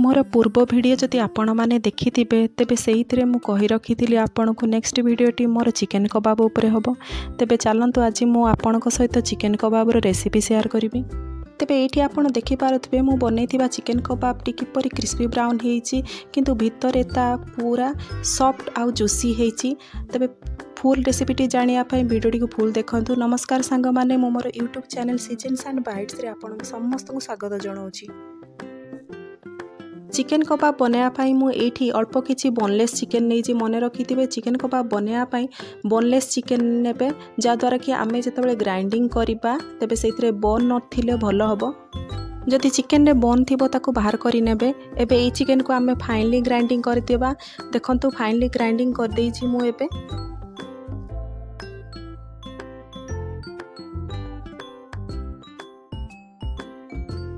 मोर पूर्व वीडियो जदि आपण मैंने देखि तेबे से मु कही रखी आपण को नेक्स्ट वीडियोटी मोर चिकेन कबाब उपरे हम तेबे चलतु आज मु आपण सहित चिकेन कबाब रेसिपी शेयर करी तेबे ये आपड़ देखिपे मु बनई चिकेन कबाब टी किपरि क्रिस्पी ब्राउन होती किंतु भितर पूरा सॉफ्ट आउ जूसी होती तेबे फुल रेसिपीटी जानापी वीडियोटी को फुल देखूँ। नमस्कार सांग मैंने मोर YouTube channel seasons and bites रे आपण समस्त को स्वागत जनाऊँगी। चिकेन कबाब बनायापाई मुझे अल्प किसी बोनलेस चिकेन नहीं मन रखि चिकेन कबाब बनायापाई बोनलेस चिकेन नेबे जद्वारा कि आमे जिते ग्राइंडिंग करवा तेबे से बोन नथिले भल हम जदि चिकेन रे बोन थी ताकू बाहर करि नेबे। एबे ए चिकेन को आमे फाइनली ग्राइंडिंग करदेबा देखंतु फाइनली ग्राइंडिंग कर देइछि मु एबे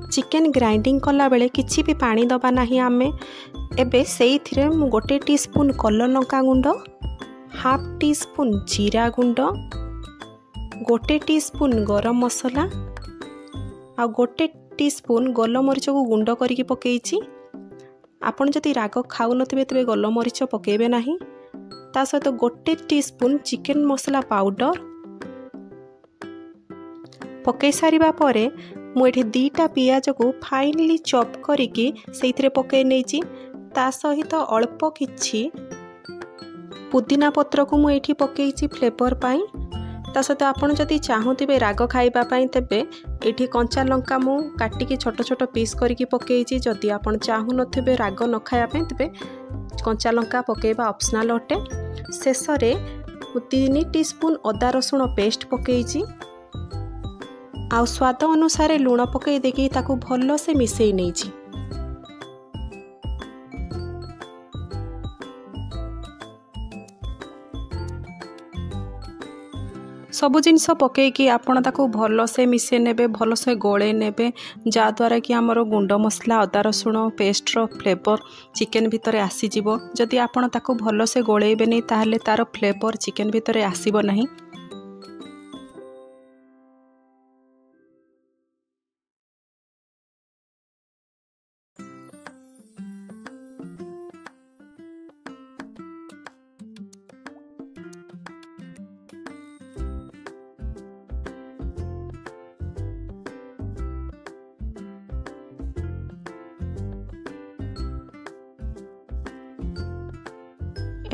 चिकेन ग्राइंडिंग कला बेले किछि भी पानी दबा नहीं आमे एबे सेई थिरे मु गोटे टीस्पून कलर लंका गुंड हाफ टी स्पून जीरा गुंड गोटे टीस्पून गरम मसला आ गोटे टीस्पून गोलमरीच को गुंड करके पकेइछि। आपण जदि राग खाउ नथिबे तबे गोलमरीच पकेबे नाही। ता सहित गोटे टीस्पून चिकेन मसला पाउडर पकई सारिबा परे मुझे दीटा पियाज को फाइनली चॉप करिकी से पकई नहीं ता सहित अल्प किछि पुदीना पत्र को मुझे पकई फ्लेवर पाई। ता सहित आपड़ जदि चाहूबे राग खाइबा पाई तेबे एठी कंचा लंका मु काटिकी छोट छोट पीस करके पकई। जदि आपड़ चाहू नथिबे राग न खाइबा पाई तेबे कंचा लंका पकेबा ऑप्शनल अटे। शेष रे 3 टीस्पून अदा रसुण पेस्ट पकई आ स्वाद अनुसार लुण पकई देकी ताकू भल से मिसई नहीं। सबु जिनस पकईकी आपण ताकू भल से मिसई नेबे भल से गोले नेबे जद्वारा कि आमर गुंड मसला अदा रसुण पेस्टर फ्लेवर चिकेन भितर आसीजिवो। जदि आपण ताकू भल से गोलेबे नहीं ताहले तार फ्लेवर चिकेन भितर आसीबो नहीं।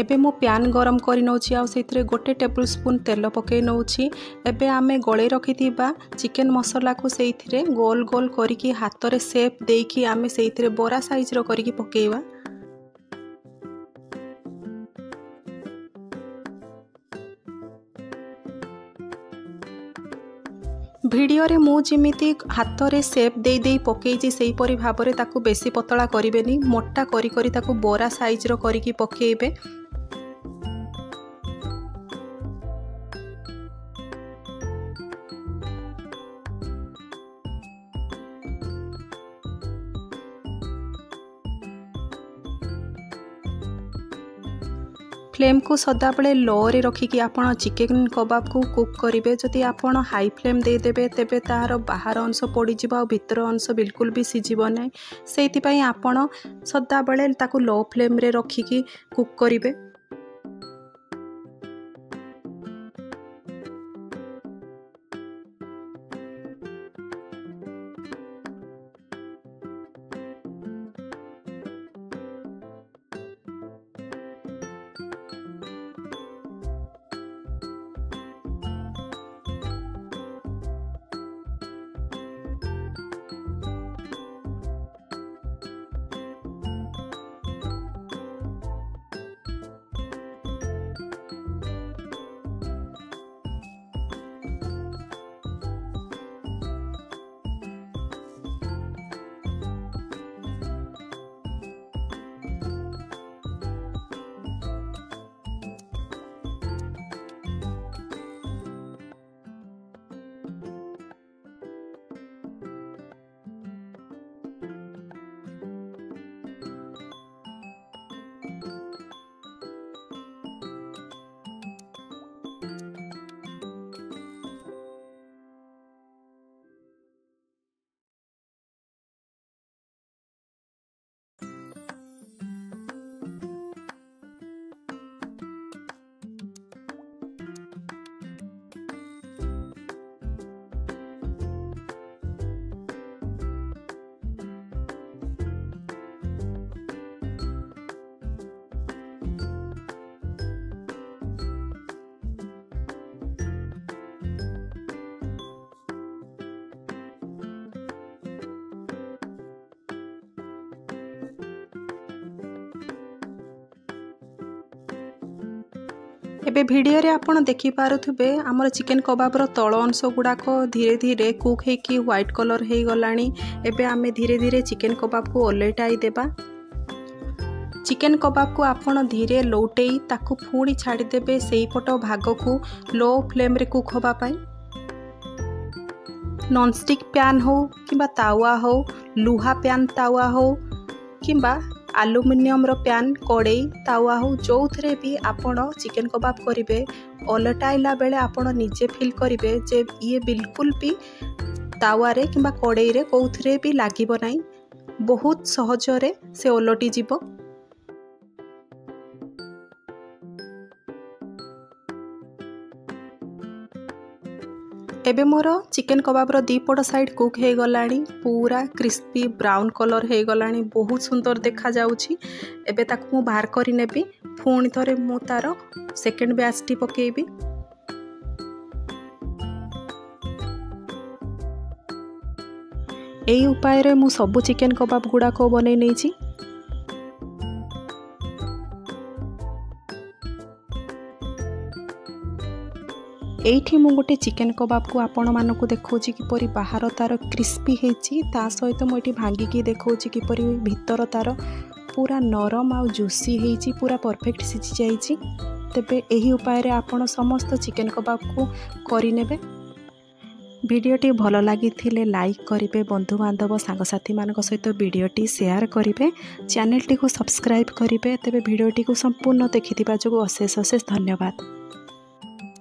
एबे मो प्यान गरम करी नौछि आ सेथिरे गोटे टेबल स्पून तेल पकई नौछि। एबे आमे गळे रखिथिबा चिकेन मसला को सेथिरे गोल गोल करिकी हाथ रे शेप देकी आमे सेथिरे बड़ा साइज रो करिकी पकेइबा। वीडियो रे मु जिमिति हाथ रे शेप दे दे पकेइछि सेही परि भाबरे ताकू बेसी पतला करिवेनी मोटा करी करी ताकू बड़ा साइज रो करिकी पकेइबे। फ्लेम को सदा बेले लो रे रखिकी आपण चिकेन कबाब को कुक करेंगे। जदि आपण हाई फ्लेम दे देबे तेबे तार बाहर अंश पड़ी जिवो आ भीतर अंश बिल्कुल भी सिझिबो नै। सेति पई आपण सदा बेले ताकू लो फ्लेम रे रखिकी कुक करेंगे। एबे वीडियो रे आपण देखि पारुथबे हमर चिकन कबाबर तळ अंश गुडाक धीरे धीरे कुक हेकी व्हाइट कलर हे गलानी। एबे आमे धीरे धीरे चिकन कबाब को ओलेटाई देबा। चिकन कबाब को आपण धीरे लौटेई ताकू पुणी छाड़ी देबे सेही पट भाग को लो फ्लेम रे कुक होबा पाई। नॉनस्टिक पैन हो किंबा तावा हो, लुहा पैन तावा हो किंबा आलुमिनियम रो पैन कड़े तावा हो, जो थे भी आपण चिकन कबाब करेंगे ओलटाइला बेले आपण निजे फील करेंगे जे ये बिल्कुल भी तावारे किंबा कड़े रे कौथरे भी लागिबो नाही, बहुत सहजरे से ओलटी जीवो। एबे मोर चिकन कबाबर दी पट साइड कुक हो गलानी, पूरा क्रिस्पी ब्राउन कलर हो गलानी, बहुत सुंदर देखा जाउछि। एबे ताकू मु बाहर करी नेबी। पुणी थरे मु तार सेकेंड बैच टी पकेबी। एई उपाय रे मु सब चिकन कबाब गुडा को बनै नेछि। एठी मु गोटे चिकन कबाब को आपण मानकु देखौछि किपरि बाहर तार क्रिस्पी हेछि, ता सहित मु एठी भांगिकी देखौछि किपरि भीतर तार पूरा नरम आ जूसी हेछि, पूरा परफेक्ट सिझि जाइछि। तेबे एही उपाय रे आपण समस्त चिकन कबाब को करि नेबे। वीडियोटी भल लागिथिले लाइक करिवे, बंधु बांधव सांगसाथी मानक सहित वीडियोटी शेयर करिवे, चैनल टी को सब्सक्राइब करिवे। तेबे वीडियोटी को संपूर्ण देखिथिबा जोगु अशेष अशेष धन्यवाद।